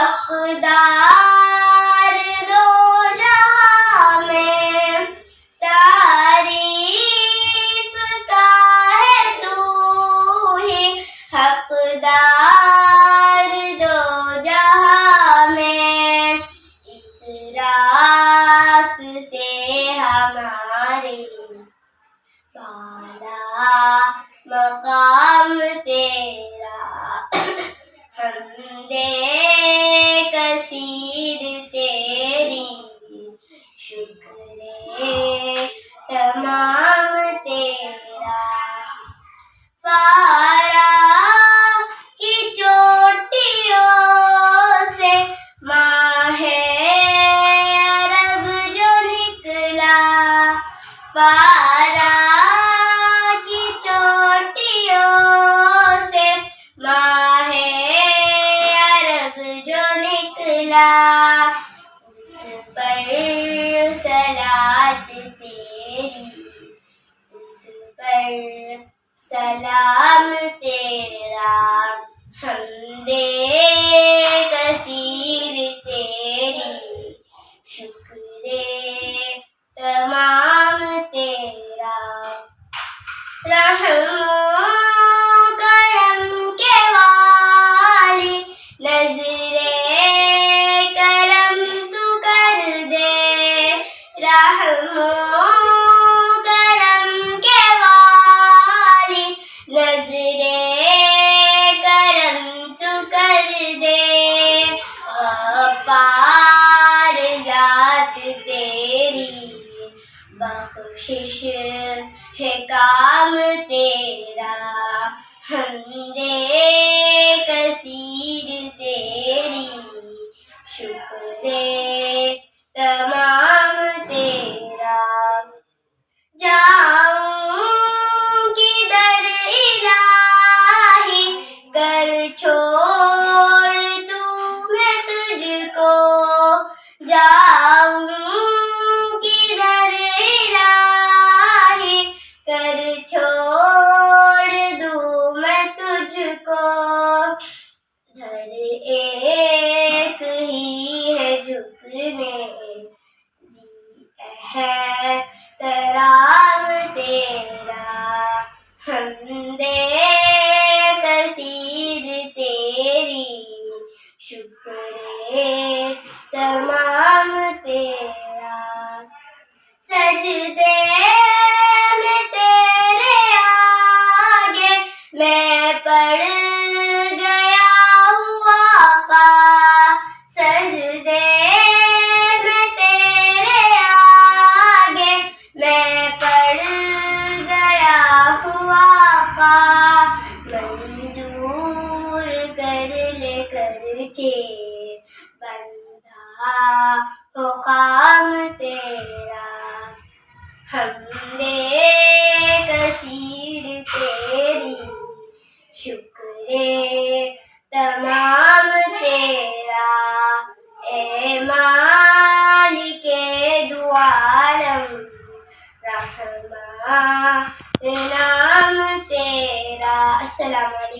हकदार दो जहां में तारीफ का है तू ही हकदार दो जहां में। इस रात से हमारे बाला मकाम तेरा हमदे कसीर तेरी शुक्रे तमाम तेरा। फारा की चोटियों से माहे अरब जो निकला, फारा की चोटियों से माहे अरब जो निकला। उस पर सलात तेरी, उस पर सलाम तेरा हमदे कसीर तेरी शुक्रे तमाम तेरा। रहमो करम के वाली नजरे करम तू कर दे, रहमो करम के वाली नजरे करम तू कर दे। गफ्फार जात तेरी बख्शिश है काम तेरा हमदे कसीर तेरी शुक्रे तमाम तेरा। जाऊं किधर इलाही कर छोड़ तू मैं तुझको, जाऊं किधर इलाही कर छोड़ दूं मैं तुझको। धर एक ही है झुकने जी है कराम तेरा हमदे कसीर तेरी शुक्रे तमाम तेरा। सजदे में तेरे आगे मैं पड़ गया हूँ आका, सजदे में तेरे आगे मैं पड़ गया हूँ आका। मंजूर कर ले करचे बंधा हो खाम तेरा हमदे कसीर तेरी शुक्रे तमाम तेरा। ए मालिके दो आलम रहमान नाम तेरा। अस्सलाम वालेकुम।